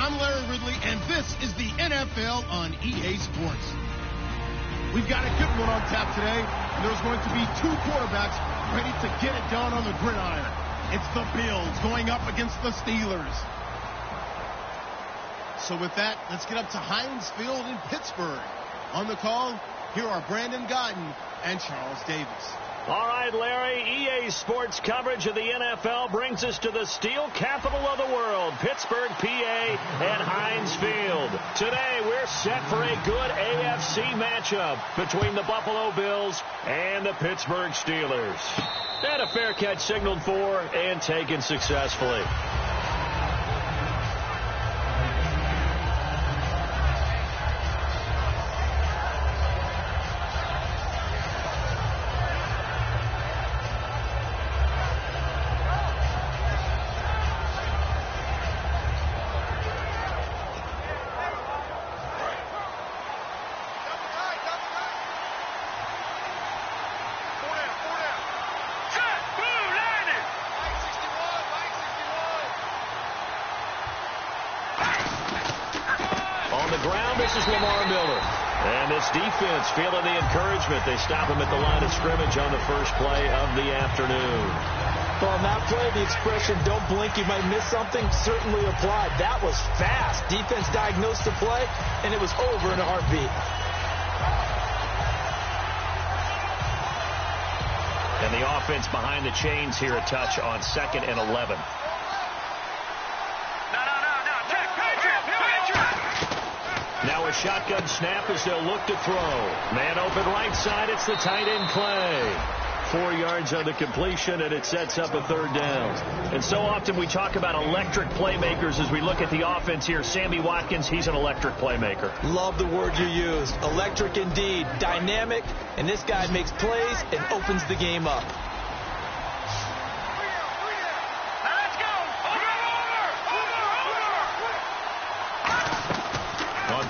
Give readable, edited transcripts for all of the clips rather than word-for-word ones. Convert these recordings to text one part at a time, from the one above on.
I'm Larry Ridley, and this is the NFL on EA Sports. We've got a good one on tap today, and there's going to be two quarterbacks ready to get it done on the gridiron. It's the Bills going up against the Steelers. So with that, let's get up to Heinz Field in Pittsburgh. On the call, here are Brandon Guyton and Charles Davis. All right, Larry, EA Sports coverage of the NFL brings us to the steel capital of the world, Pittsburgh, PA, at Heinz Field. Today, we're set for a good AFC matchup between the Buffalo Bills and the Pittsburgh Steelers. And a fair catch signaled for and taken successfully. Defense feeling the encouragement. They stop him at the line of scrimmage on the first play of the afternoon. Well, on that play, the expression, don't blink, you might miss something, certainly applied. That was fast. Defense diagnosed the play, and it was over in a heartbeat. And the offense behind the chains here a touch on 2nd and 11. Now a shotgun snap as they'll look to throw. Man open right side. It's the tight end Clay. 4 yards on the completion, and it sets up a third down. And so often we talk about electric playmakers as we look at the offense here. Sammy Watkins, he's an electric playmaker. Love the word you used. Electric indeed. Dynamic, and this guy makes plays and opens the game up.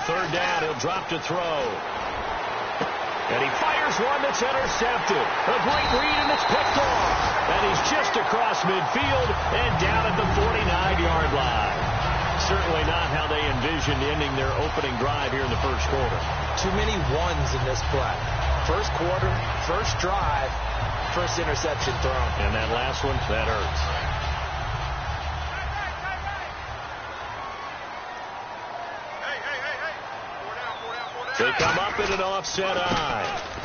Third down, he'll drop to throw. And he fires one that's intercepted. A great read, and it's picked off. And he's just across midfield and down at the 49-yard line. Certainly not how they envisioned ending their opening drive here in the first quarter. Too many ones in this play. First quarter, first drive, first interception thrown. And that last one, that hurts. They come up in an offset eye,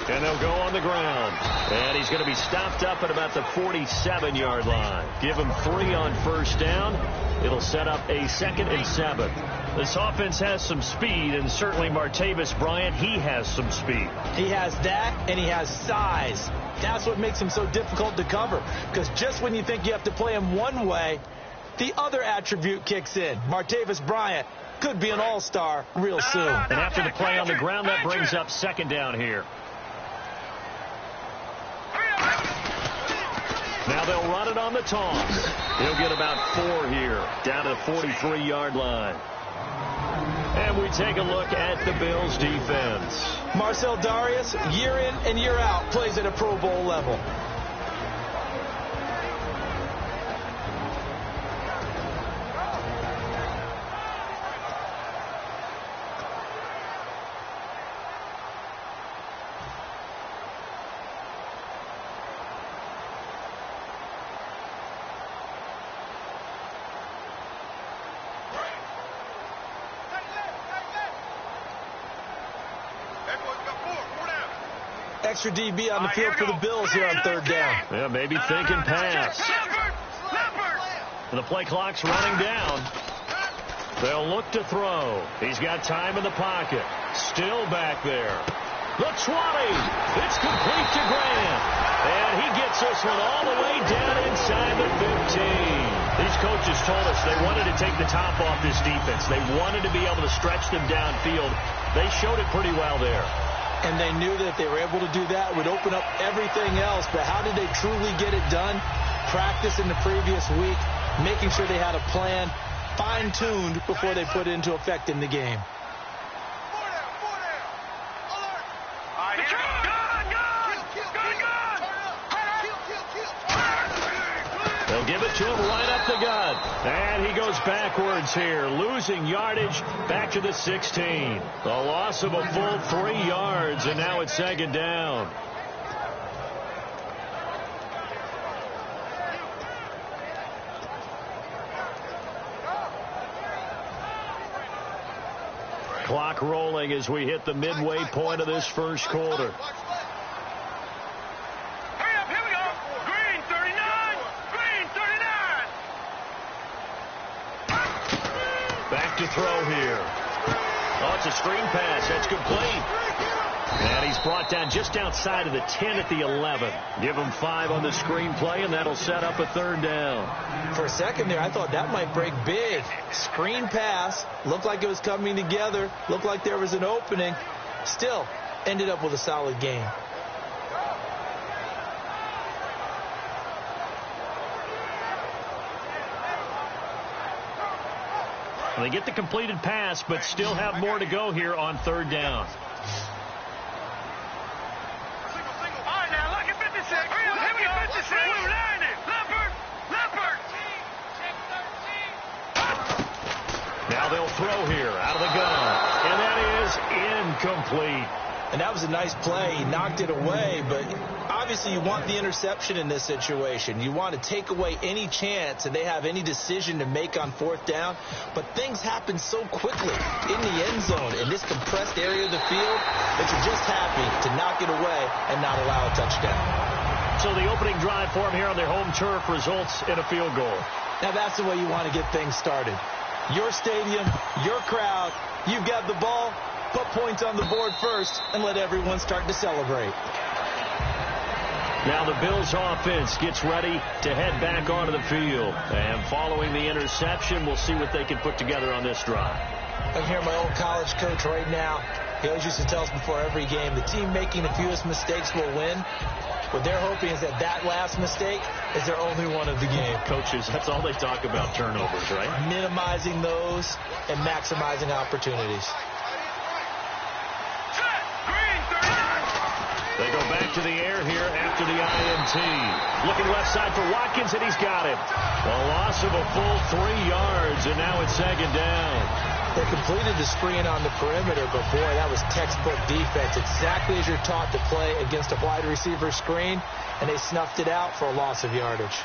and they'll go on the ground. And he's going to be stopped up at about the 47-yard line. Give him 3 on first down. It'll set up a 2nd and 7. This offense has some speed, and certainly Martavis Bryant, he has some speed. He has that, and he has size. That's what makes him so difficult to cover, because just when you think you have to play him one way, the other attribute kicks in. Martavis Bryant could be an all-star real soon. And after the play on the ground, that brings up 2nd down here. Now they'll run it on the toss. He'll get about 4 here, down to the 43-yard line. And we take a look at the Bills' defense. Marcel Darius, year in and year out, plays at a Pro Bowl level. Extra DB on the field for the Bills here on third down. Yeah, maybe thinking pass. The play clock's running down. They'll look to throw. He's got time in the pocket. Still back there. The 20. It's complete to Grant. And he gets this one all the way down inside the 15. These coaches told us they wanted to take the top off this defense. They wanted to be able to stretch them downfield. They showed it pretty well there. And they knew that if they were able to do that, it would open up everything else. But how did they truly get it done? Practice in the previous week, making sure they had a plan, fine-tuned before they put it into effect in the game. They'll They'll give it to him right up the gut. And he goes backwards here, losing yardage back to the 16. A loss of a full 3 yards, and now it's second down. Clock rolling as we hit the midway point of this first quarter. Hurry up, here we go. Green 39. Green 39. Back to throw here. Oh, it's a screen pass. That's complete. And he's brought down just outside of the 10 at the 11. Give him 5 on the screen play, and that'll set up a third down. For a second there, I thought that might break big. Screen pass. Looked like it was coming together. Looked like there was an opening. Still, ended up with a solid game. They get the completed pass, but still have more to go here on third down. Now they'll throw here out of the gun, and that is incomplete. And that was a nice play. He knocked it away, but obviously you want the interception in this situation. You want to take away any chance and they have any decision to make on fourth down. But things happen so quickly in the end zone in this compressed area of the field that you're just happy to knock it away and not allow a touchdown. So the opening drive for him here on their home turf results in a field goal. Now that's the way you want to get things started. Your stadium, your crowd, you've got the ball, put points on the board first and let everyone start to celebrate. Now the Bills offense gets ready to head back onto the field. And following the interception, we'll see what they can put together on this drive. I'm hearing my old college coach right now. He always used to tell us before every game, the team making the fewest mistakes will win. What they're hoping is that that last mistake is their only one of the game. Coaches, that's all they talk about, turnovers, right? Minimizing those and maximizing opportunities. They go back to the air here after the INT. Looking left side for Watkins, and he's got him. A loss of a full 3 yards, and now it's second down. They completed the screen on the perimeter, but boy, that was textbook defense. Exactly as you're taught to play against a wide receiver screen, and they snuffed it out for a loss of yardage.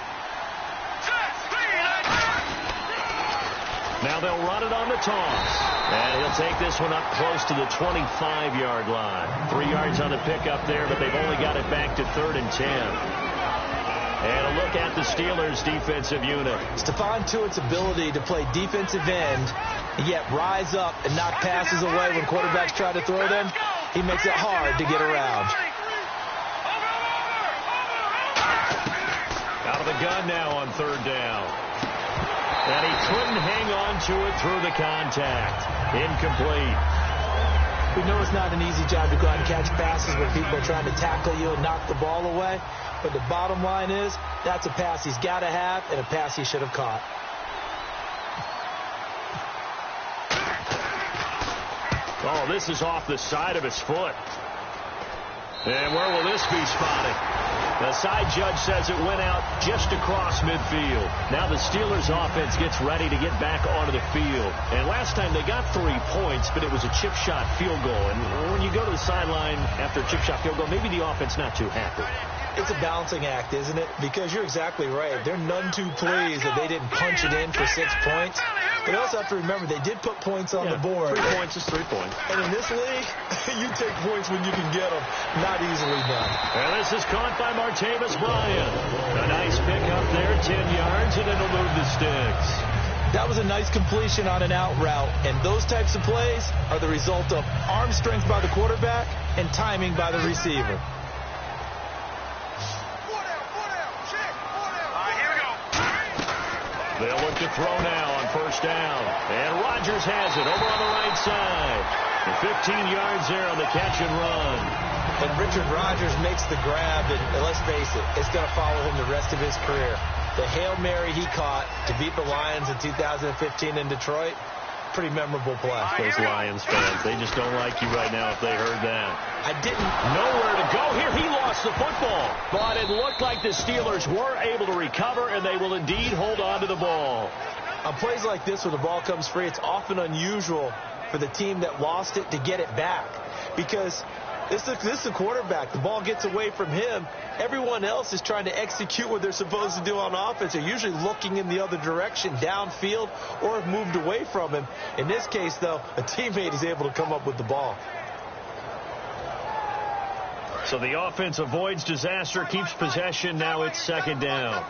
Now they'll run it on the toss. And he'll take this one up close to the 25-yard line. 3 yards on the pickup there, but they've only got it back to 3rd and 10. And a look at the Steelers' defensive unit. Stephon Tuitt's ability to play defensive end, and yet rise up and knock passes away when quarterbacks try to throw them, he makes it hard to get around. Out of the gun now on 3rd down. And he couldn't hang on to it through the contact. Incomplete. We know it's not an easy job to go out and catch passes when people are trying to tackle you and knock the ball away. But the bottom line is, that's a pass he's got to have and a pass he should have caught. Oh, this is off the side of his foot. And where will this be spotted? The side judge says it went out just across midfield. Now the Steelers offense gets ready to get back onto the field. And last time they got 3 points, but it was a chip shot field goal. And when you go to the sideline after a chip shot field goal, maybe the offense not too happy. It's a balancing act, isn't it? Because you're exactly right. They're none too pleased that they didn't punch it in for 6 points. But you also have to remember they did put points on the board. 3 points is 3 points. And in this league, you take points when you can get them. Not easily done. And this is caught by Martavis Bryant. A nice pick up there, 10 yards, and it'll move the sticks. That was a nice completion on an out route. And those types of plays are the result of arm strength by the quarterback and timing by the receiver. They'll look to throw now on 1st down. And Rodgers has it over on the right side. And 15 yards there on the catch and run. And Richard Rodgers makes the grab, and let's face it, it's going to follow him the rest of his career. The Hail Mary he caught to beat the Lions in 2015 in Detroit, Pretty memorable play. Those Lions fans, they just don't like you right now if they heard that. I didn't. Nowhere to go here. He lost the football. But it looked like the Steelers were able to recover, and they will indeed hold on to the ball. On plays like this where the ball comes free, it's often unusual for the team that lost it to get it back. Because this is a quarterback. The ball gets away from him. Everyone else is trying to execute what they're supposed to do on offense. They're usually looking in the other direction, downfield, or have moved away from him. In this case, though, a teammate is able to come up with the ball. So the offense avoids disaster, keeps possession. Now it's second down.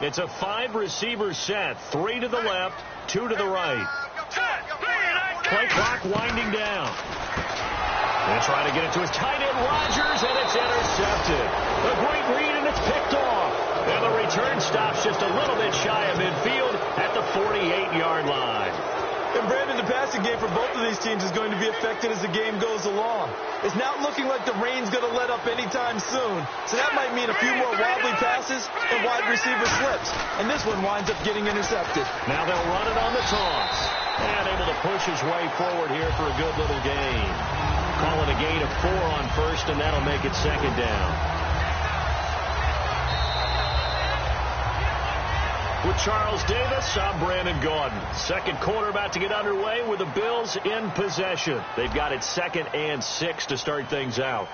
It's a 5-receiver set. 3 to the left, 2 to the right. Play clock winding down. They'll try to get it to his tight end, Rodgers, and it's intercepted. A great read, and it's picked off. And the return stops just a little bit shy of midfield at the 48-yard line. And Brandon, the passing game for both of these teams is going to be affected as the game goes along. It's not looking like the rain's going to let up anytime soon. So that might mean a few more wobbly passes and wide receiver slips. And this one winds up getting intercepted. Now they'll run it on the toss. And able to push his way forward here for a good little gain. Call it a gain of 4 on first, and that'll make it second down. With Charles Davis, I'm Brandon Gaudin. Second quarter about to get underway with the Bills in possession. They've got it 2nd and 6 to start things out.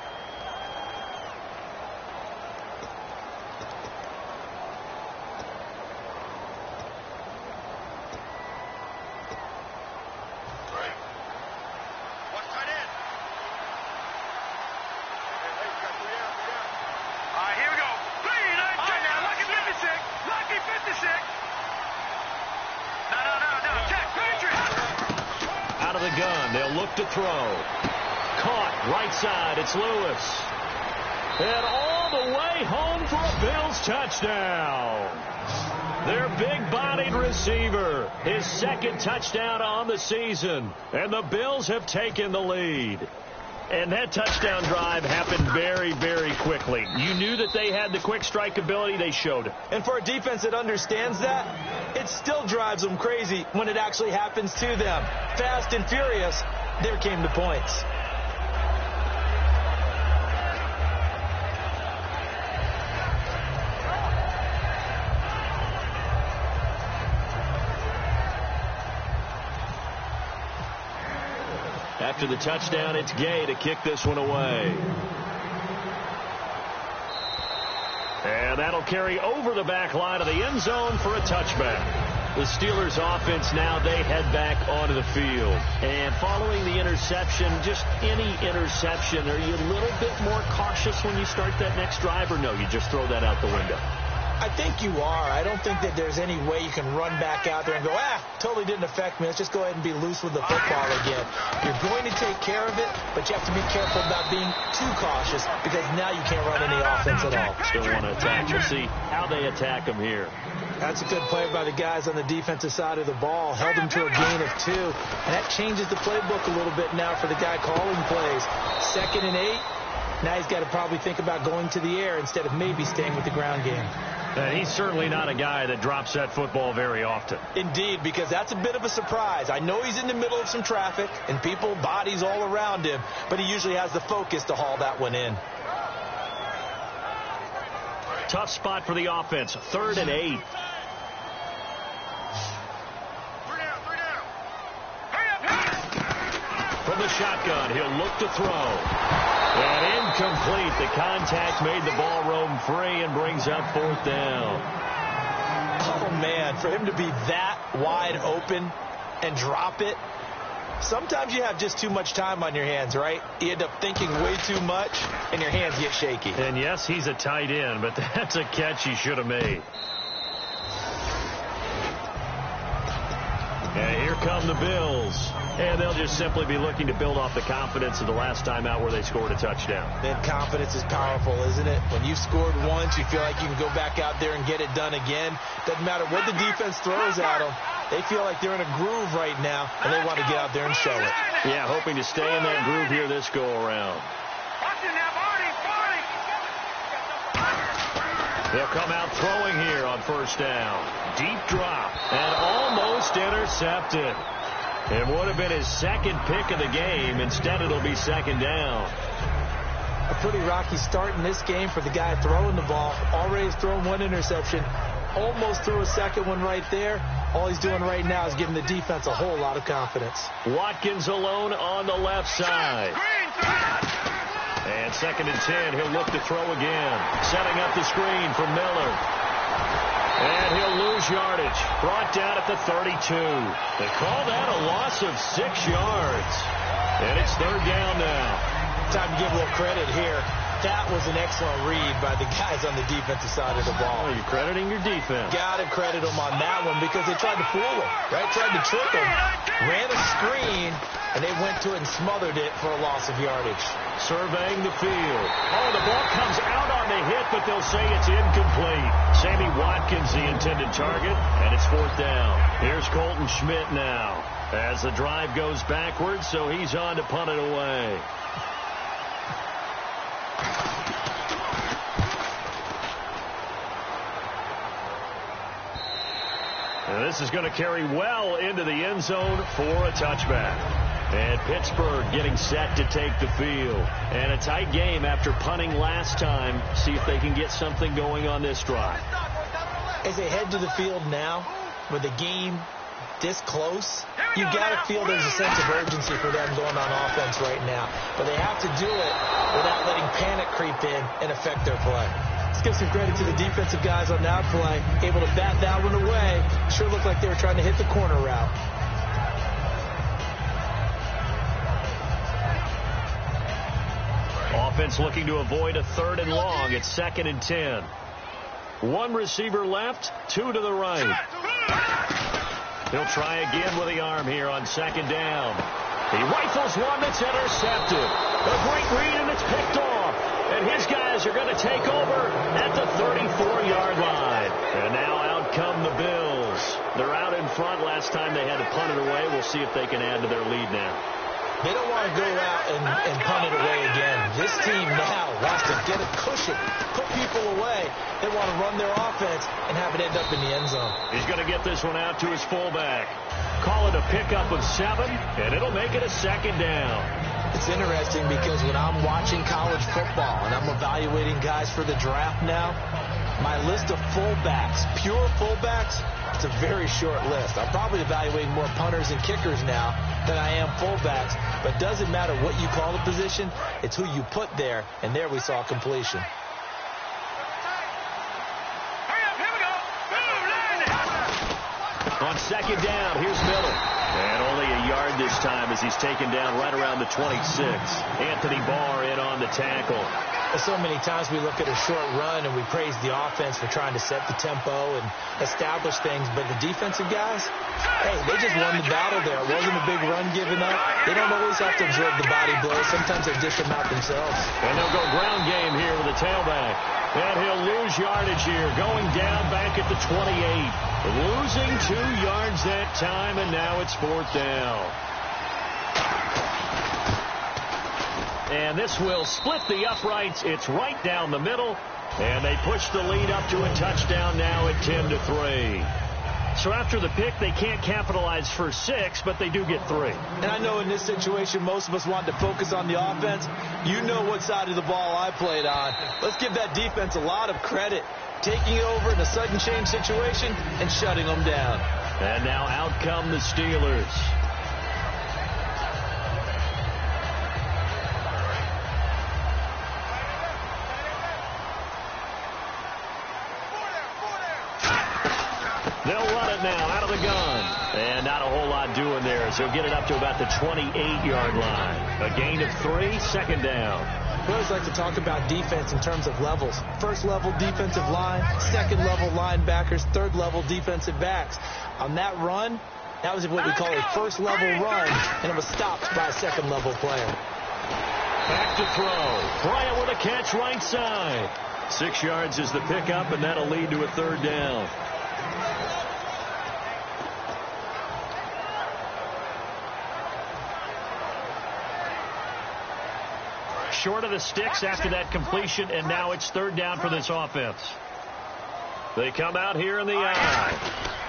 To throw. Caught right side. It's Lewis. And all the way home for a Bills touchdown. Their big-bodied receiver. His 2nd touchdown on the season. And the Bills have taken the lead. And that touchdown drive happened very, very quickly. You knew that they had the quick strike ability. They showed it. And for a defense that understands that, it still drives them crazy when it actually happens to them. Fast and furious. There came the points. After the touchdown, it's Gay to kick this one away. And that'll carry over the back line of the end zone for a touchback. The Steelers offense now, they head back onto the field. And following the interception, just any interception, are you a little bit more cautious when you start that next drive, or no, you just throw that out the window? I think you are. I don't think that there's any way you can run back out there and go, totally didn't affect me. Let's just go ahead and be loose with the football again. You're going to take care of it, but you have to be careful about being too cautious because now you can't run any offense at all. Still want to attack. We'll see how they attack them here. That's a good play by the guys on the defensive side of the ball. Held them to a gain of 2. And that changes the playbook a little bit now for the guy calling plays. 2nd and 8. Now he's got to probably think about going to the air instead of maybe staying with the ground game. And he's certainly not a guy that drops that football very often. Indeed, because that's a bit of a surprise. I know he's in the middle of some traffic and people, bodies all around him, but he usually has the focus to haul that one in. Tough spot for the offense. 3rd and 8. From the shotgun, he'll look to throw. And incomplete. The contact made the ball roam free and brings up 4th down. Oh, man, for him to be that wide open and drop it, sometimes you have just too much time on your hands, right? You end up thinking way too much, and your hands get shaky. And, yes, he's a tight end, but that's a catch he should have made. And here come the Bills. And they'll just simply be looking to build off the confidence of the last time out where they scored a touchdown. And confidence is powerful, isn't it? When you've scored once, you feel like you can go back out there and get it done again. Doesn't matter what the defense throws at them. They feel like they're in a groove right now, and they want to get out there and show it. Yeah, hoping to stay in that groove here this go-around. They'll come out throwing here on 1st down. Deep drop and almost intercepted. It would have been his second pick of the game. Instead, it'll be second down. A pretty rocky start in this game for the guy throwing the ball. Already has thrown one interception. Almost threw a second one right there. All he's doing right now is giving the defense a whole lot of confidence. Watkins alone on the left side. And 2nd and 10. He'll look to throw again. Setting up the screen for Miller. And he'll lose yardage. Brought down at the 32. They call that a loss of 6 yards. And it's 3rd down now. Time to give a little credit here. That was an excellent read by the guys on the defensive side of the ball. Oh, you're crediting your defense. Got to credit them on that one because they tried to fool him, right? Tried to trick him. Ran a screen, and they went to it and smothered it for a loss of yardage. Surveying the field. Oh, the ball comes out on the hit, but they'll say it's incomplete. Sammy Watkins, the intended target, and it's 4th down. Here's Colton Schmidt now as the drive goes backwards, so he's on to punt it away. And this is going to carry well into the end zone for a touchback. And Pittsburgh getting set to take the field. And a tight game after punting last time. See if they can get something going on this drive. As they head to the field now, with the game this close, you got to feel there's a sense of urgency for them going on offense right now. But they have to do it without letting panic creep in and affect their play. Let's give some credit to the defensive guys on that play. Able to bat that one away. Sure looked like they were trying to hit the corner route. Offense looking to avoid a 3rd and long. It's 2nd and 10. One receiver left, 2 to the right. He'll try again with the arm here on 2nd down. He rifles one that's intercepted. A great read, and it's picked off. And his guys are going to take over at the 34-yard line. And now out come the Bills. They're out in front. Last time they had to punt it away. We'll see if they can add to their lead now. They don't want to go out and punt it away again. This team now wants to get a cushion, put people away. They want to run their offense and have it end up in the end zone. He's going to get this one out to his fullback. Call it a pickup of 7, and it'll make it a 2nd down. It's interesting because when I'm watching college football and I'm evaluating guys for the draft now, my list of fullbacks, pure fullbacks, it's a very short list. I'm probably evaluating more punters and kickers now than I am fullbacks, but it doesn't matter what you call the position, it's who you put there, and there we saw completion. On 2nd down, here's Miller. And only a yard this time as he's taken down right around the 26. Anthony Barr in on the tackle. So many times we look at a short run and we praise the offense for trying to set the tempo and establish things, but the defensive guys, hey, they just won the battle there. It wasn't a big run given up. They don't always have to absorb the body blows. Sometimes they dish them out themselves. And they'll go ground game here with a tailback. And he'll lose yardage here, going down back at the 28. Losing 2 yards that time, and now it's 4th down. And this will split the uprights. It's right down the middle. And they push the lead up to a touchdown now at 10-3. So after the pick, they can't capitalize for 6, but they do get 3. And I know in this situation, most of us want to focus on the offense. You know what side of the ball I played on. Let's give that defense a lot of credit. Taking over in a sudden change situation and shutting them down. And now out come the Steelers. They'll run it now out of the gun. And not a whole lot doing there as he'll get it up to about the 28-yard line. A gain of 3, 2nd down. We always like to talk about defense in terms of levels. First level defensive line, second level linebackers, third level defensive backs. On that run, that was what we call a first level run, and it was stopped by a second level player. Back to throw. Bryant with a catch right side. 6 yards is the pickup, and that'll lead to a 3rd down. Short of the sticks after that completion, and now it's 3rd down for this offense. They come out here in the eye.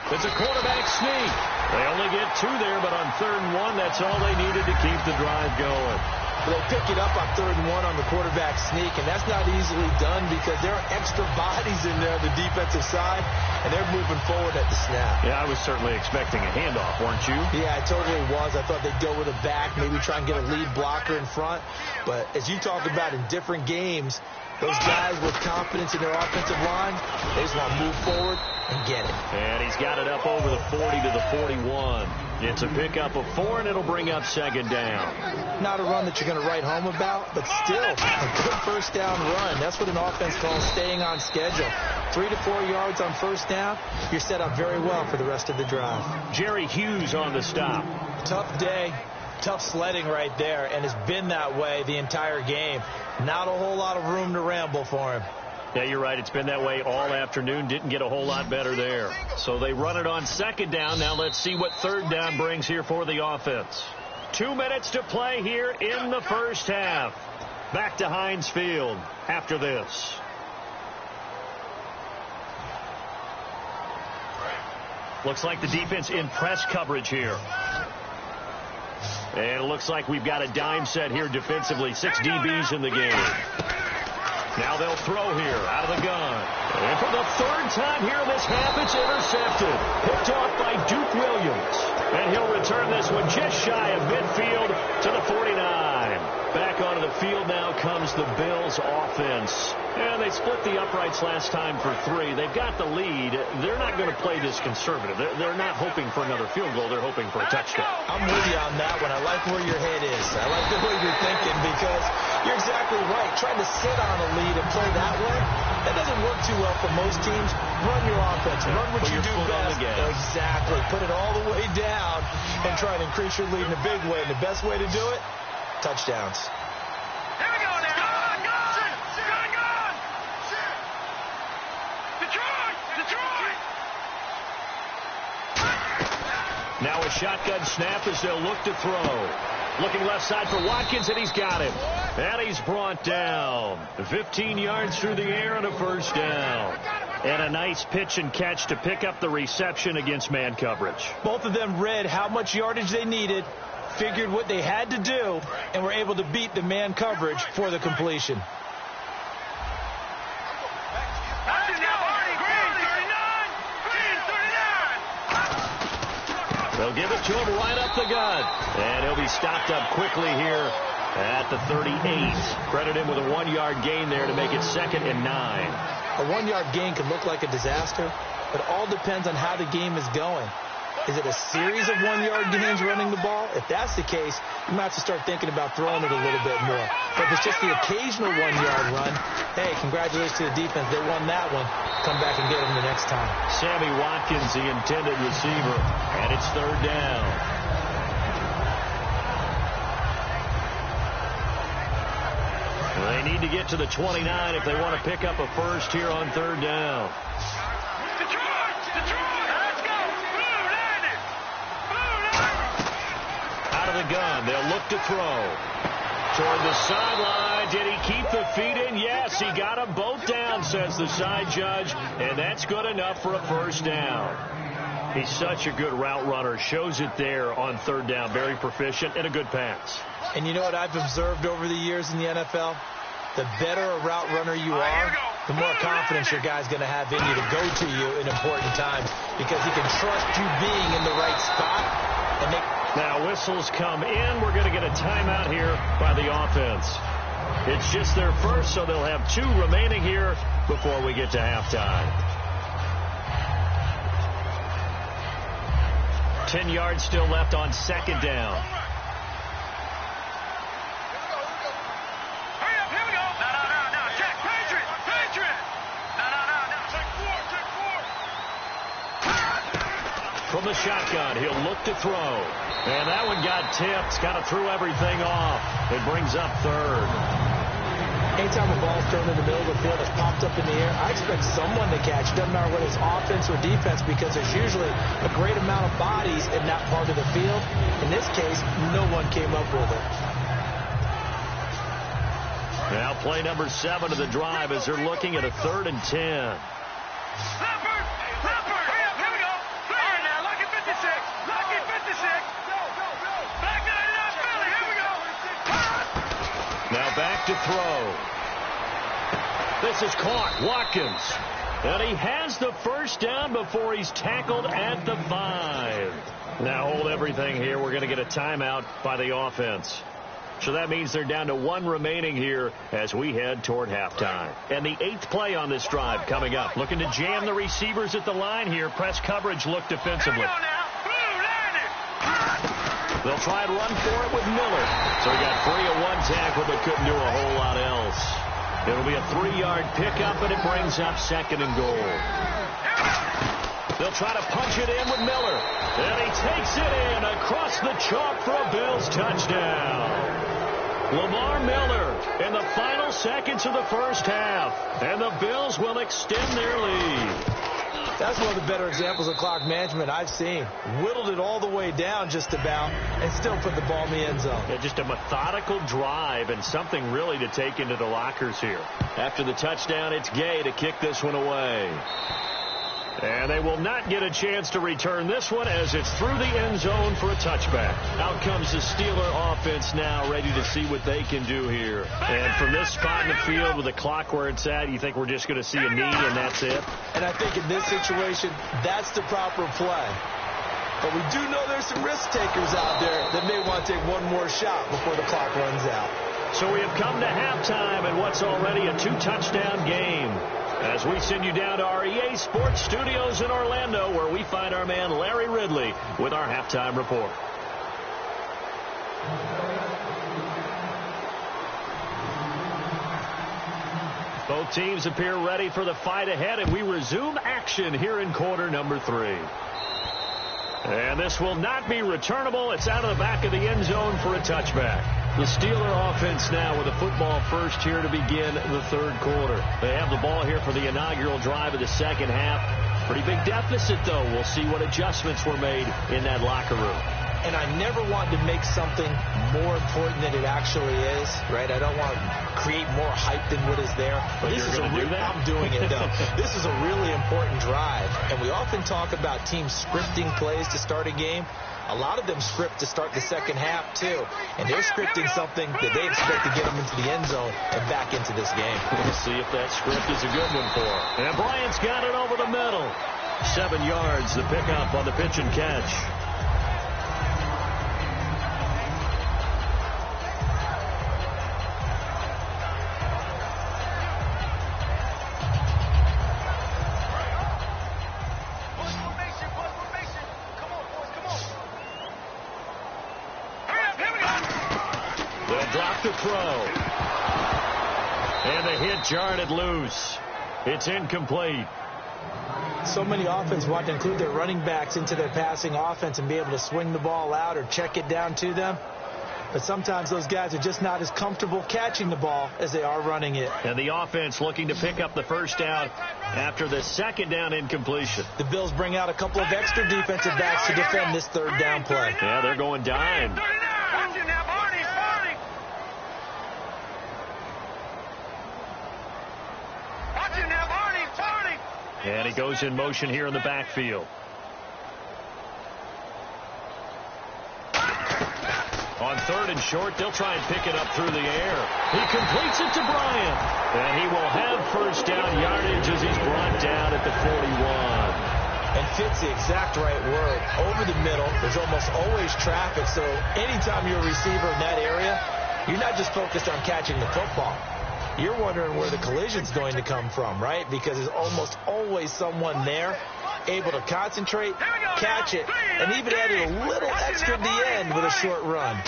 It's a quarterback sneak. They only get 2 there, but on 3rd and 1, that's all they needed to keep the drive going. They pick it up on 3rd and 1 on the quarterback sneak, and that's not easily done because there are extra bodies in there on the defensive side, and they're moving forward at the snap. Yeah, I was certainly expecting a handoff, weren't you? Yeah, I totally was. I thought they'd go with a back, maybe try and get a lead blocker in front. But as you talk about in different games, those guys with confidence in their offensive line, they just want to move forward and get it. And he's got it up over the 40 to the 41. It's a pickup of 4, and it'll bring up 2nd down. Not a run that you're going to write home about, but still a good first down run. That's what an offense calls staying on schedule. 3 to 4 yards on first down, you're set up very well for the rest of the drive. Jerry Hughes on the stop. Tough day. Tough sledding right there, and it's been that way the entire game. Not a whole lot of room to ramble for him. Yeah, you're right. It's been that way all afternoon. Didn't get a whole lot better there. So they run it on 2nd down. Now let's see what 3rd down brings here for the offense. 2 minutes to play here in the first half. Back to Heinz Field after this. Looks like the defense in press coverage here. And it looks like we've got a dime set here defensively. 6 DBs in the game. Now they'll throw here out of the gun. And for the 3rd time here in this half, it's intercepted. Picked off by Duke Williams. And he'll return this one just shy of midfield to the 49. Back onto the field now comes the Bills offense. And they split the uprights last time for 3. They've got the lead. They're not going to play this conservative. They're not hoping for another field goal. They're hoping for a touchdown. I'm with you on that one. I like where your head is. I like the way you're thinking because you're exactly right. Trying to sit on a lead and play that way, that doesn't work too well for most teams. Run your offense. Run what you do best. Exactly. Put it all the way down and try and increase your lead in a big way. And the best way to do it, touchdowns. Here we go now. Detroit! Now a shotgun snap as they'll look to throw. Looking left side for Watkins, and he's got him. And he's brought down. 15 yards through the air and a first down. And a nice pitch and catch to pick up the reception against man coverage. Both of them read how much yardage they needed, figured what they had to do, and were able to beat the man coverage for the completion. They'll give it to him right up the gut. And he'll be stopped up quickly here at the 38. Credit him with a 1-yard gain there to make it 2nd and 9. A 1-yard gain can look like a disaster, but it all depends on how the game is going. Is it a series of 1-yard gains running the ball? If that's the case, you might have to start thinking about throwing it a little bit more. But if it's just the occasional 1-yard run, hey, congratulations to the defense. They won that one. Come back and get them the next time. Sammy Watkins, the intended receiver, and it's 3rd down. They need to get to the 29 if they want to pick up a first here on 3rd down. The gun. They'll look to throw toward the sideline. Did he keep the feet in? Yes, he got them both down, says the side judge, and that's good enough for a first down. He's such a good route runner. Shows it there on 3rd down. Very proficient and a good pass. And you know what I've observed over the years in the NFL? The better a route runner you are, the more confidence your guy's going to have in you to go to you in important times because he can trust you being in the right spot. And now whistles come in. We're going to get a timeout here by the offense. It's just their first, so they'll have 2 remaining here before we get to halftime. 10 yards still left on 2nd down. Hurry up, here we go. No. Check, Patriot. No. Take 4. From the shotgun, he'll look to throw. And that one got tipped. Kind of threw everything off. It brings up 3rd. Anytime a ball's thrown in the middle of the field, it's popped up in the air, I expect someone to catch. Doesn't matter whether it's offense or defense because there's usually a great amount of bodies in that part of the field. In this case, no one came up with it. Now play number 7 of the drive as they're looking at a 3rd and 10. Hurry up, here we go. to throw. This is caught. Watkins. And he has the first down before he's tackled at the 5. Now hold everything here. We're going to get a timeout by the offense. So that means they're down to 1 remaining here as we head toward halftime. And the 8th play on this drive coming up. Looking to jam the receivers at the line here. Press coverage look defensively. They'll try and run for it with Miller. So he got free of 1 tackle but couldn't do a whole lot else. It'll be a 3-yard pickup, and it brings up 2nd and goal. They'll try to punch it in with Miller. And he takes it in across the chalk for a Bills touchdown. Lamar Miller in the final seconds of the first half. And the Bills will extend their lead. That's one of the better examples of clock management I've seen. Whittled it all the way down just about and still put the ball in the end zone. Yeah, just a methodical drive and something really to take into the lockers here. After the touchdown, it's Gay to kick this one away. And they will not get a chance to return this one as it's through the end zone for a touchback. Out comes the Steeler offense now, ready to see what they can do here. And from this spot in the field with the clock where it's at, you think we're just going to see a knee and that's it? And I think in this situation, that's the proper play. But we do know there's some risk takers out there that may want to take one more shot before the clock runs out. So we have come to halftime in what's already a 2-touchdown game. As we send you down to our EA Sports Studios in Orlando, where we find our man Larry Ridley with our halftime report. Both teams appear ready for the fight ahead, and we resume action here in quarter number 3. And this will not be returnable. It's out of the back of the end zone for a touchback. The Steeler offense now with a football first here to begin the 3rd quarter. They have the ball here for the inaugural drive of the 2nd half. Pretty big deficit, though. We'll see what adjustments were made in that locker room. And I never want to make something more important than it actually is, right? I don't want to create more hype than what is there. But this you're is going to do that? I'm doing it, though. This is a really important drive. And we often talk about teams scripting plays to start a game. A lot of them script to start the 2nd half, too. And they're scripting something that they expect to get them into the end zone and back into this game. We'll see if that script is a good one for them. And Bryant's got it over the middle. 7 yards, the pickup on the pitch and catch. Drop the throw. And the hit jarred it loose. It's incomplete. So many offenses want to include their running backs into their passing offense and be able to swing the ball out or check it down to them. But sometimes those guys are just not as comfortable catching the ball as they are running it. And the offense looking to pick up the first down after the 2nd down incompletion. The Bills bring out a couple of extra defensive backs to defend this 3rd down play. Yeah, they're going dime. And he goes in motion here in the backfield. On 3rd and short, they'll try and pick it up through the air. He completes it to Bryant. And he will have first down yardage as he's brought down at the 41. And fits the exact right word. Over the middle, there's almost always traffic. So anytime you're a receiver in that area, you're not just focused on catching the football. You're wondering where the collision's going to come from, right? Because there's almost always someone there able to concentrate, catch it, and even added a little extra at the end with a short run.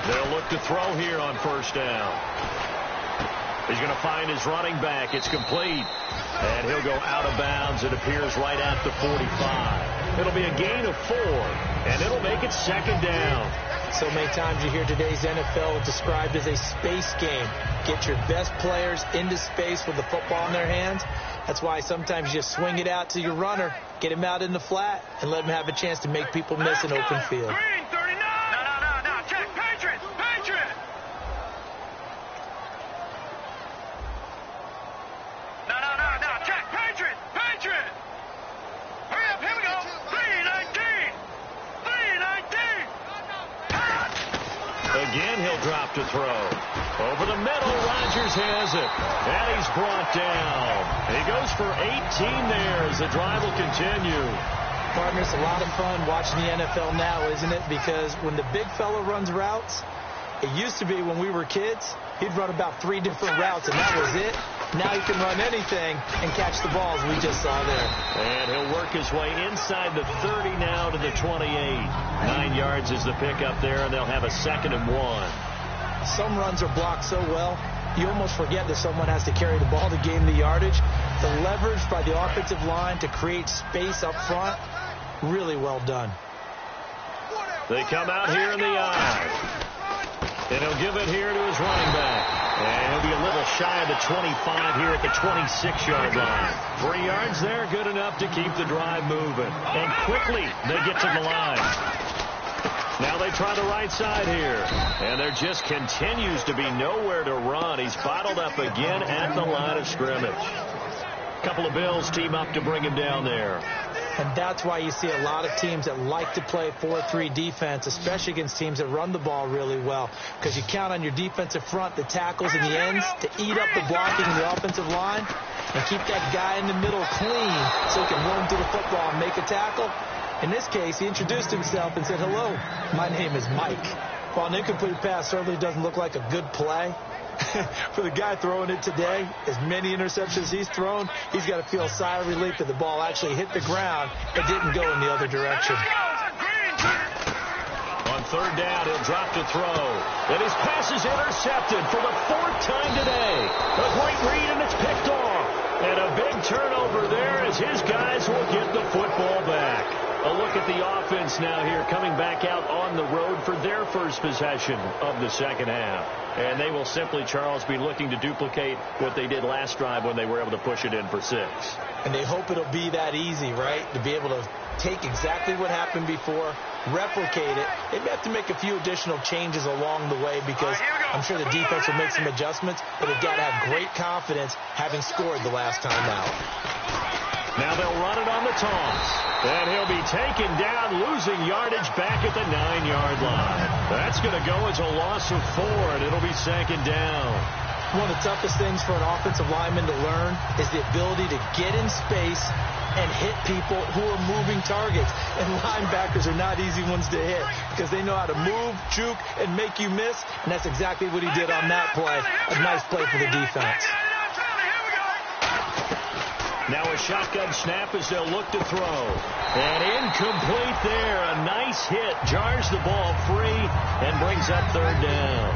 They'll look to throw here on first down. He's going to find his running back. It's complete. And he'll go out of bounds. It appears right at the 45. It'll be a gain of 4, and it'll make it 2nd down. So many times you hear today's NFL described as a space game. Get your best players into space with the football in their hands. That's why sometimes you just swing it out to your runner, get him out in the flat, and let him have a chance to make people miss an open field. Green, 39. No. Check. Patriot. No. Check. Patriot. Hurry up. Here we go. 319. Again, he'll drop to throw. Over the middle, Rodgers has it. And he's brought down. He goes for 18 there as the drive will continue. Partner, it's a lot of fun watching the NFL now, isn't it? Because when the big fella runs routes, it used to be when we were kids, he'd run about 3 different routes, and that was it. Now he can run anything and catch the balls we just saw there. And he'll work his way inside the 30 now to the 28. 9 yards is the pickup there, and they'll have a 2nd and 1. Some runs are blocked so well, you almost forget that someone has to carry the ball to gain the yardage. The leverage by the offensive line to create space up front, really well done. They come out here in the eye. And he'll give it here to his running back. And he'll be a little shy of the 25 here at the 26-yard line. 3 yards there, good enough to keep the drive moving. And quickly, they get to the line. Now they try the right side here. And there just continues to be nowhere to run. He's bottled up again at the line of scrimmage. A couple of Bills team up to bring him down there. And that's why you see a lot of teams that like to play 4-3 defense, especially against teams that run the ball really well, because you count on your defensive front, the tackles and the ends, to eat up the blocking in the offensive line and keep that guy in the middle clean so he can run through the football and make a tackle. In this case, he introduced himself and said, "Hello, my name is Mike." While an incomplete pass certainly doesn't look like a good play, for the guy throwing it today, as many interceptions he's thrown, he's got to feel a sigh of relief that the ball actually hit the ground and didn't go in the other direction. On 3rd down, he'll drop to throw. And his pass is intercepted for the 4th time today. A great read, and it's picked off. And a big turnover there as his guys will get the football back. A look at the offense now here, coming back out on the road for their first possession of the 2nd half. And they will simply, Charles, be looking to duplicate what they did last drive when they were able to push it in for 6. And they hope it'll be that easy, right? To be able to take exactly what happened before, replicate it. They may have to make a few additional changes along the way because I'm sure the defense will make some adjustments, but they've got to have great confidence having scored the last time out. Now they'll run it on the toss. And he'll be taken down, losing yardage back at the 9-yard line. That's going to go as a loss of 4, and it'll be 2nd down. One of the toughest things for an offensive lineman to learn is the ability to get in space and hit people who are moving targets. And linebackers are not easy ones to hit because they know how to move, juke, and make you miss. And that's exactly what he did on that play. A nice play for the defense. Now a shotgun snap as they'll look to throw. And incomplete there. A nice hit. Jars the ball free and brings up 3rd down.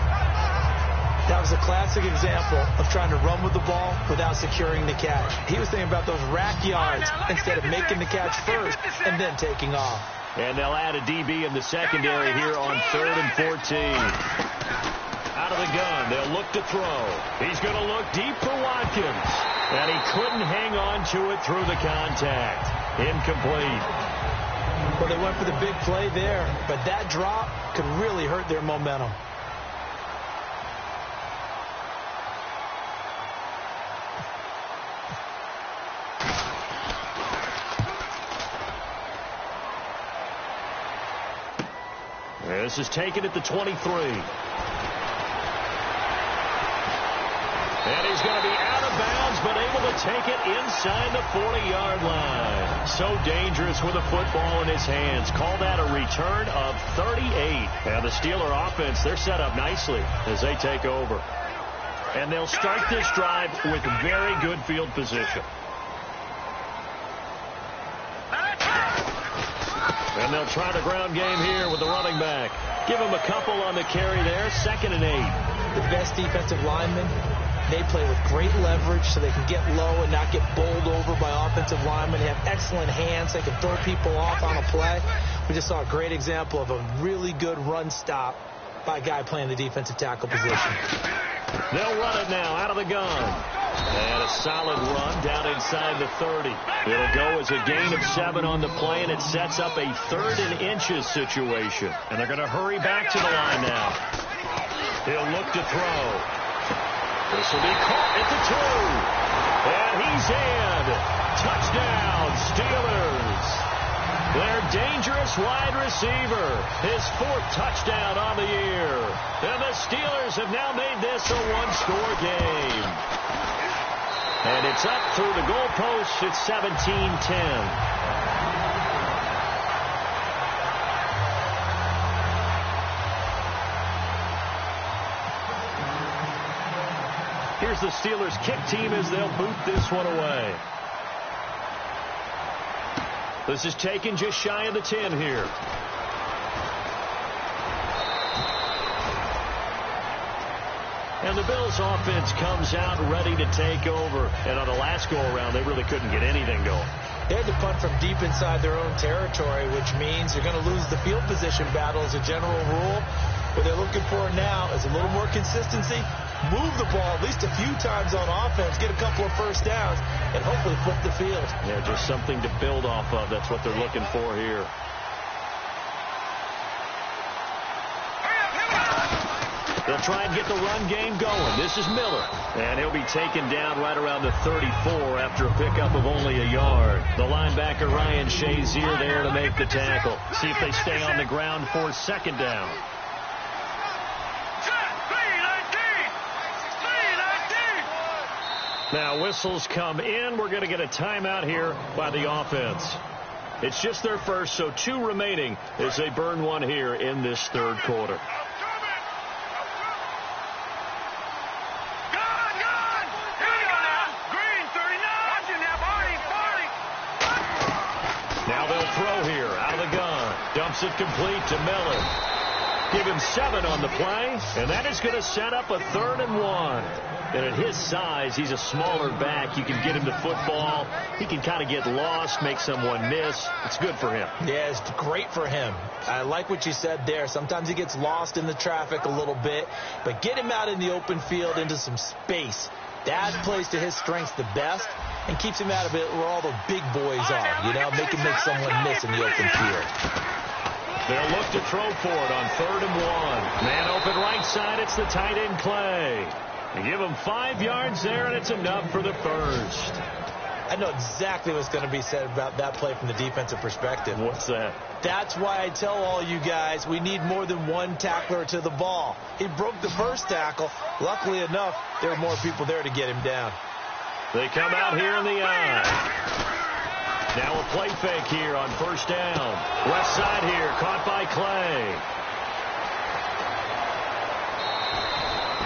That was a classic example of trying to run with the ball without securing the catch. He was thinking about those rack yards instead of making the catch first and then taking off. And they'll add a DB in the secondary here on 3rd and 14. Out of the gun, they'll look to throw. He's going to look deep for Watkins. And he couldn't hang on to it through the contact. Incomplete. Well, they went for the big play there, but that drop could really hurt their momentum. This is taken at the 23. And he's going to be out of bounds, but able to take it inside the 40-yard line. So dangerous with a football in his hands. Call that a return of 38. And the Steeler offense, they're set up nicely as they take over. And they'll start this drive with very good field position. And they'll try the ground game here with the running back. Give him a couple on the carry there. 2nd and 8. The best defensive linemen, they play with great leverage so they can get low and not get bowled over by offensive linemen. They have excellent hands. They can throw people off on a play. We just saw a great example of a really good run stop by a guy playing the defensive tackle position. They'll run it now out of the gun. And a solid run down inside the 30. It'll go as a gain of 7 on the play, and it sets up a 3rd and inches situation. And they're going to hurry back to the line now. He'll look to throw. This will be caught at the 2. And he's in. Touchdown, Steelers. Their dangerous wide receiver. His 4th touchdown on the year. Steelers have now made this a one-score game. And it's up through the goalposts. It's 17-10. Here's the Steelers kick team as they'll boot this one away. This is taken just shy of the 10 here. And the Bills offense comes out ready to take over. And on the last go-around, they really couldn't get anything going. They had to punt from deep inside their own territory, which means you're going to lose the field position battle as a general rule. What they're looking for now is a little more consistency, move the ball at least a few times on offense, get a couple of first downs, and hopefully flip the field. Yeah, just something to build off of. That's what they're looking for here. They'll try and get the run game going. This is Miller. And he'll be taken down right around the 34 after a pickup of only a yard. The linebacker, Ryan Shazier, there to make the tackle. See if they stay on the ground for second down. Now whistles come in. We're going to get a timeout here by the offense. It's just their first, so 2 remaining as they burn one here in this third quarter. Now they'll throw here out of the gun. Dumps it complete to Miller. Give him 7 on the play, and that is going to set up a 3rd and 1. And at his size, he's a smaller back. You can get him the football. He can kind of get lost, make someone miss. It's good for him. Yeah, it's great for him. I like what you said there. Sometimes he gets lost in the traffic a little bit, but get him out in the open field into some space. That plays to his strengths the best and keeps him out of it where all the big boys are, you know, make someone miss in the open field. They'll look to throw for it on 3rd and 1. Man open right side, it's the tight end Clay. They give him 5 yards there, and it's enough for the first. I know exactly what's going to be said about that play from the defensive perspective. What's that? That's why I tell all you guys we need more than one tackler to the ball. He broke the first tackle. Luckily enough, there were more people there to get him down. They come out here in the eye. Now a play fake here on 1st down. Left side here, caught by Clay.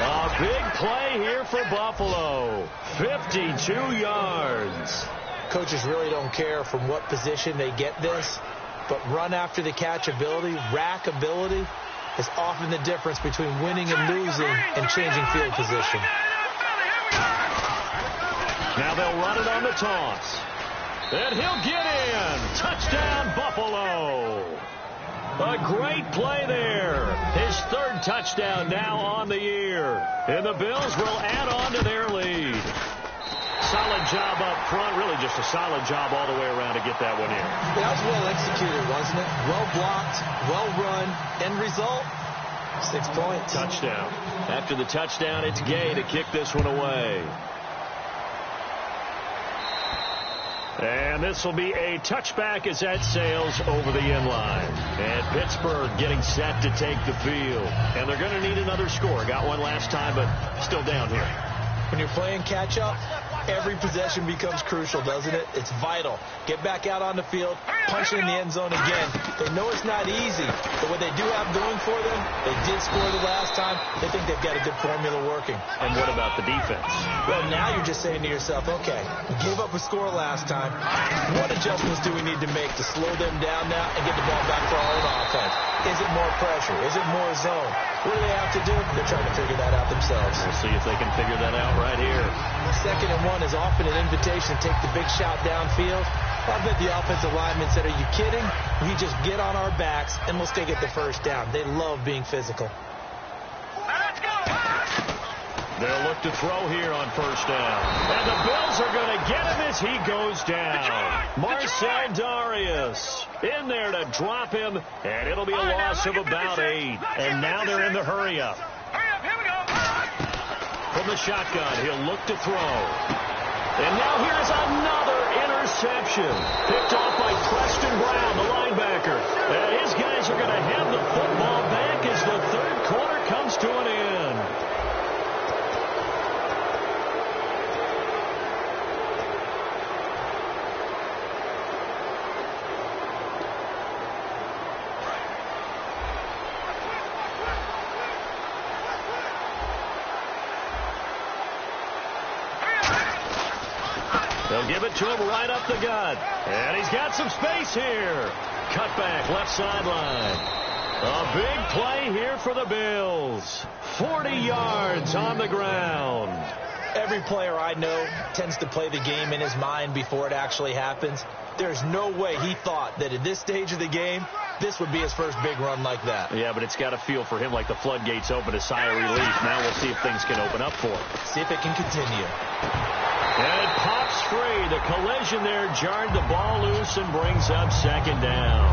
A big play here for Buffalo. 52 yards. Coaches really don't care from what position they get this, but run after the catch ability, rack ability, is often the difference between winning and losing and changing field position. Now they'll run it on the toss. And he'll get in. Touchdown, Buffalo. A great play there. His 3rd touchdown now on the year. And the Bills will add on to their lead. Solid job up front. Really just a solid job all the way around to get that one in. That was well executed, wasn't it? Well blocked, well run. End result, 6 points. Touchdown. After the touchdown, it's Gay to kick this one away. And this will be a touchback as that sails over the end line. And Pittsburgh getting set to take the field. And they're going to need another score. Got one last time, but still down here. When you're playing catch-up, every possession becomes crucial, doesn't it? It's vital. Get back out on the field, punch it in the end zone again. They know it's not easy, but what they do have going for them, they did score the last time. They think they've got a good formula working. And what about the defense? Well, now you're just saying to yourself, okay, we gave up a score last time. What adjustments do we need to make to slow them down now and get the ball back for our own offense? Is it more pressure? Is it more zone? What do they have to do? They're trying to figure that out themselves. We'll see if they can figure that out right here. 2nd and 1 is often an invitation to take the big shot downfield. I bet the offensive lineman said, are you kidding? We just get on our backs and we'll still get the first down. They love being physical. They'll look to throw here on 1st down. And the Bills are going to get him as he goes down. Marcel Darius in there to drop him, and it'll be a loss of about 8. And now they're in the hurry-up. From the shotgun, he'll look to throw. And now here's another interception. Picked off by Preston Brown, the linebacker. And his guys are going to have the football back as the 3rd quarter comes to an end. They'll give it to him right up the gut. And he's got some space here. Cut back, left sideline. A big play here for the Bills. 40 yards on the ground. Every player I know tends to play the game in his mind before it actually happens. There's no way he thought that at this stage of the game, this would be his first big run like that. Yeah, but it's got to feel for him like the floodgates open, a sigh of relief. Now we'll see if things can open up for him. See if it can continue. And it pops free. The collision there jarred the ball loose and brings up second down.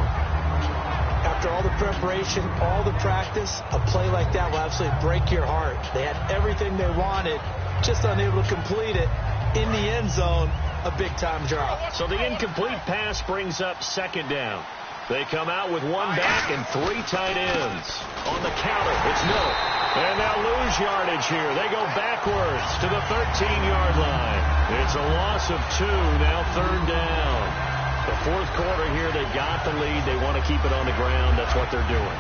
After all the preparation, all the practice, a play like that will absolutely break your heart. They had everything they wanted, just unable to complete it. In the end zone, a big-time drop. So the incomplete pass brings up second down. They come out with one back and three tight ends. On the counter, it's Miller. And they'll lose yardage here. They go backwards to the 13-yard line. It's a loss of 2, now third down. The fourth quarter here, they got the lead. They want to keep it on the ground. That's what they're doing.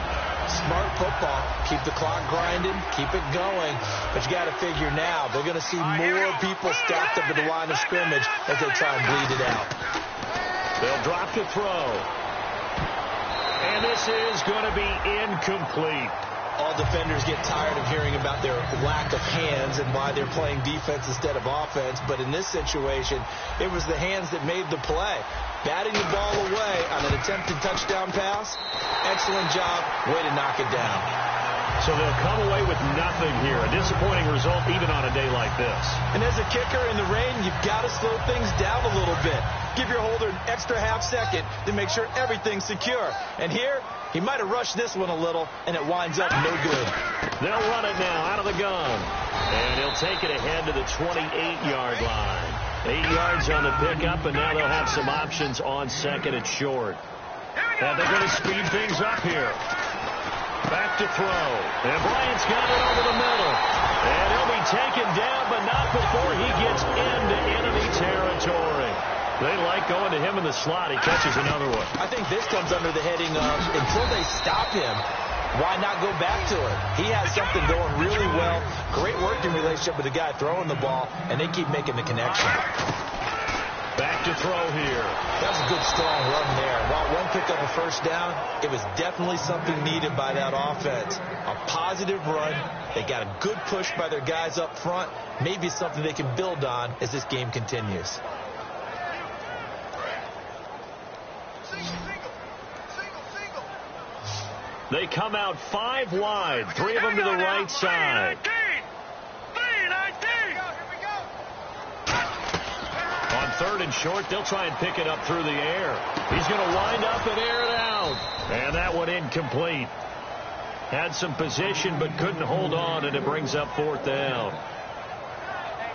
Smart football. Keep the clock grinding. Keep it going. But you got to figure now, they're going to see more people stacked up at the line of scrimmage as they try and bleed it out. They'll drop to throw. And this is going to be incomplete. All defenders get tired of hearing about their lack of hands and why they're playing defense instead of offense. But in this situation, it was the hands that made the play. Batting the ball away on an attempted touchdown pass. Excellent job. Way to knock it down. So they'll come away with nothing here. A disappointing result even on a day like this. And as a kicker in the rain, you've got to slow things down a little bit. Give your holder an extra half second to make sure everything's secure. And here, he might have rushed this one a little, and it winds up no good. They'll run it now out of the gun. And he'll take it ahead to the 28-yard line. 8 yards on the pickup, and now they'll have some options on second and short. And they're going to speed things up here. Back to throw. And Bryant's got it over the middle. And he'll be taken down, but not before he gets into enemy territory. They like going to him in the slot. He catches another one. I think this comes under the heading of, until they stop him, why not go back to it? He has something going really well. Great working relationship with the guy throwing the ball, and they keep making the connection. Back to throw here. That was a good, strong run there. While one picked up a first down, it was definitely something needed by that offense. A positive run. They got a good push by their guys up front. Maybe something they can build on as this game continues. They come out 5 wide, 3 of them to the right side. On third and short, they'll try and pick it up through the air. He's going to wind up and air it out. And that one incomplete. Had some position but couldn't hold on, and it brings up fourth down.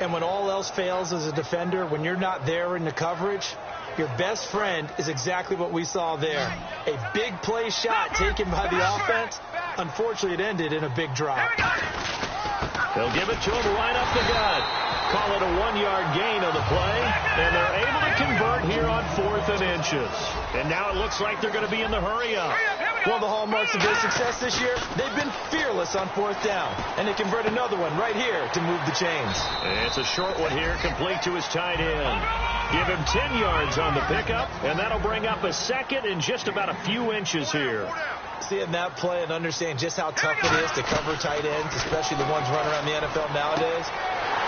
And when all else fails as a defender, when you're not there in the coverage, your best friend is exactly what we saw there. A big play shot taken by the offense. Unfortunately, it ended in a big drop. They'll give it to him right up the gut. Call it a 1-yard gain on the play. And they're able to convert here on 4th and inches. And now it looks like they're going to be in the hurry-up. One of the hallmarks of their success this year, they've been fearless on 4th down. And they convert another one right here to move the chains. And it's a short one here, complete to his tight end. Give him 10 yards on the pickup, and that'll bring up a second in just about a few inches here. Seeing that play and understanding just how tough it is to cover tight ends, especially the ones running around the NFL nowadays,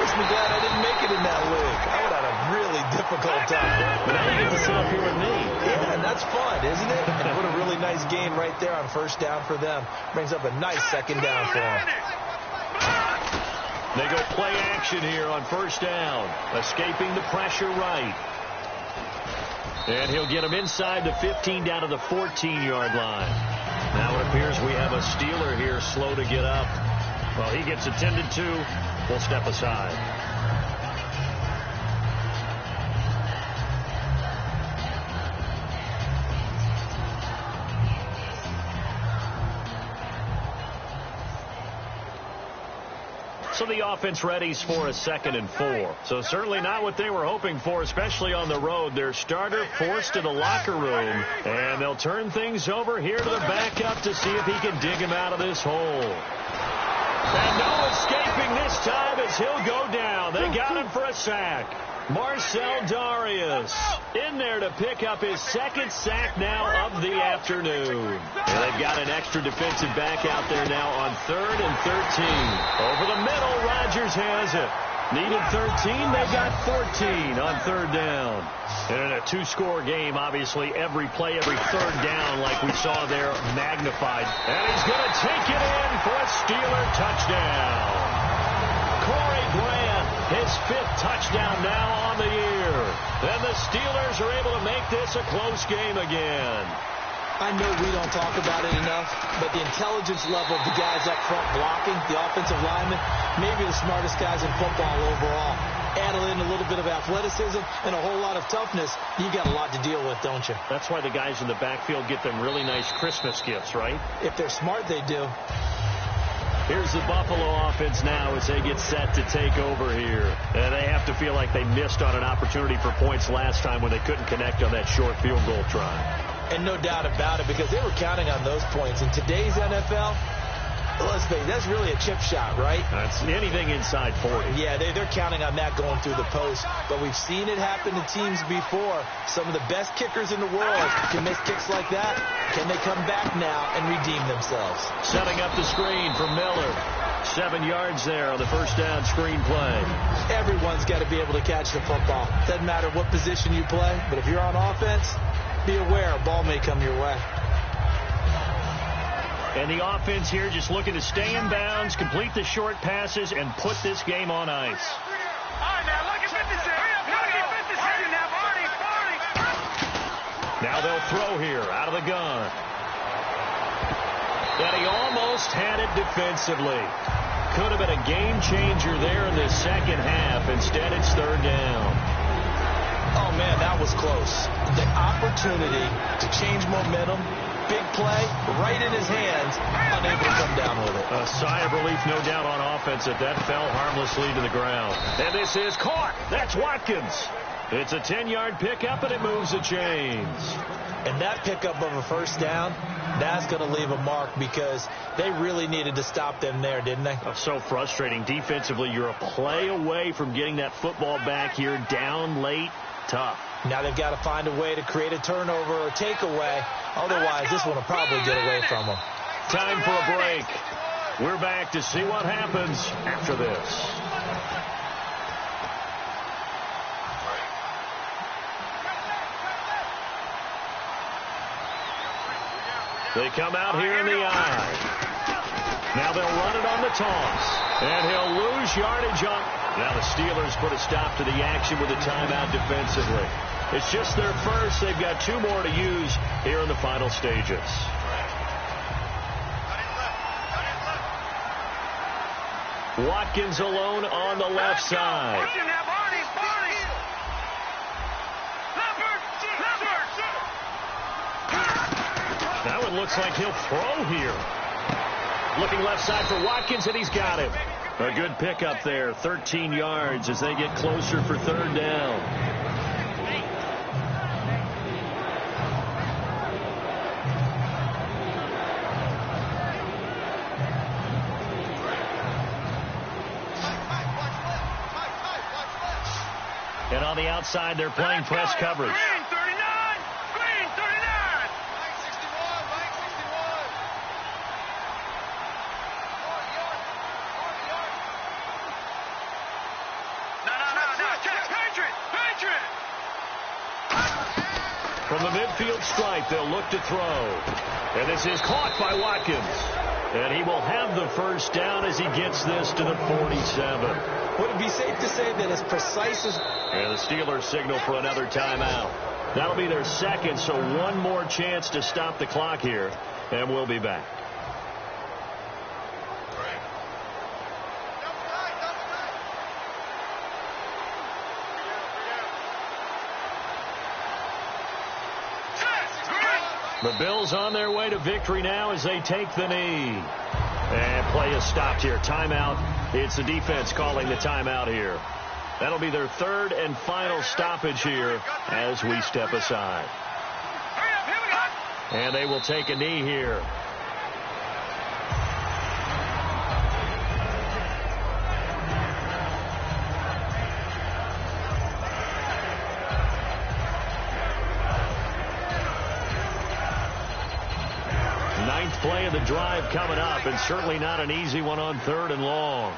makes me glad I didn't make it in that league. I would have had a really difficult time. But now you get to sit up here with me. Yeah, and that's fun, isn't it? And what a really nice gain right there on first down for them. Brings up a nice second down for them. They go play action here on first down. Escaping the pressure right. And he'll get him inside the 15 down to the 14-yard line. Now it appears we have a Steeler here slow to get up. Well, he gets attended to. We'll step aside. So the offense readies for a 2nd and 4. So certainly not what they were hoping for, especially on the road. Their starter forced to the locker room, and they'll turn things over here to the backup to see if he can dig him out of this hole. And no escaping this time as he'll go down. They got him for a sack. Marcel Darius in there to pick up his second sack now of the afternoon. And they've got an extra defensive back out there now on 3rd and 13. Over the middle, Rodgers has it. Needed 13, they got 14 on 3rd down. And in a 2-score game, obviously, every play, every 3rd down, like we saw there, magnified. And he's going to take it in for a Steeler touchdown. Corey Grant, his 5th touchdown now on the year. And the Steelers are able to make this a close game again. I know we don't talk about it enough, but the intelligence level of the guys up front blocking, the offensive linemen, maybe the smartest guys in football overall. Add in a little bit of athleticism and a whole lot of toughness, you got a lot to deal with, don't you? That's why the guys in the backfield get them really nice Christmas gifts, right? If they're smart, they do. Here's the Buffalo offense now as they get set to take over here. And they have to feel like they missed on an opportunity for points last time when they couldn't connect on that short field goal try. And no doubt about it, because they were counting on those points. In today's NFL, let's face it, that's really a chip shot, right? That's anything inside 40. Yeah, they're counting on that going through the post. But we've seen it happen to teams before. Some of the best kickers in the world can miss kicks like that. Can they come back now and redeem themselves? Setting up the screen for Miller. 7 yards there on the first down screen play. Everyone's got to be able to catch the football. Doesn't matter what position you play, but if you're on offense, be aware a ball may come your way. And the offense here just looking to stay in bounds, complete the short passes, and put this game on ice. All right, now, look at 56. Hurry up, now, 40. Now they'll throw here out of the gun. And he almost had it defensively. Could have been a game changer there in the second half. Instead, it's 3rd down. Oh, man, that was close. The opportunity to change momentum, big play, right in his hands, unable to come down with it. A sigh of relief, no doubt, on offense that fell harmlessly to the ground. And this is caught. That's Watkins. It's a 10-yard pickup, and it moves the chains. And that pickup of a first down, that's going to leave a mark because they really needed to stop them there, didn't they? Oh, so frustrating. Defensively, you're a play away from getting that football back here, down late. Tough. Now they've got to find a way to create a turnover or takeaway. Otherwise, this one will probably get away from them. Time for a break. We're back to see what happens after this. They come out here in the eye. Now they'll run it on the toss. And he'll lose yardage on. Now the Steelers put a stop to the action with a timeout defensively. It's just their first. They've got 2 more to use here in the final stages. Watkins alone on the left side. Now it looks like he'll throw here. Looking left side for Watkins, and he's got it. A good pickup there, 13 yards as they get closer for 3rd down. And on the outside, they're playing press coverage. Green 39. Green 39. No. Check. Patriot. From the midfield stripe, they'll look to throw. And this is caught by Watkins. And he will have the first down as he gets this to the 47. Would it be safe to say that as precise as... And the Steelers signal for another timeout. That'll be their second, so one more chance to stop the clock here. And we'll be back. The Bills on their way to victory now as they take the knee. And play is stopped here. Timeout. It's the defense calling the timeout here. That'll be their 3rd and final stoppage here as we step aside. And they will take a knee here. play of the drive coming up, and certainly not an easy one on 3rd and long.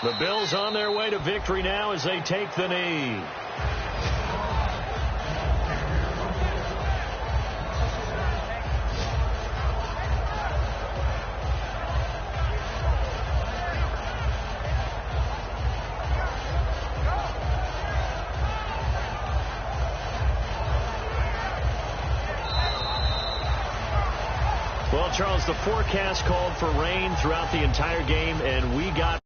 The Bills on their way to victory now as they take the knee. Well, Charles, the forecast called for rain throughout the entire game, and we got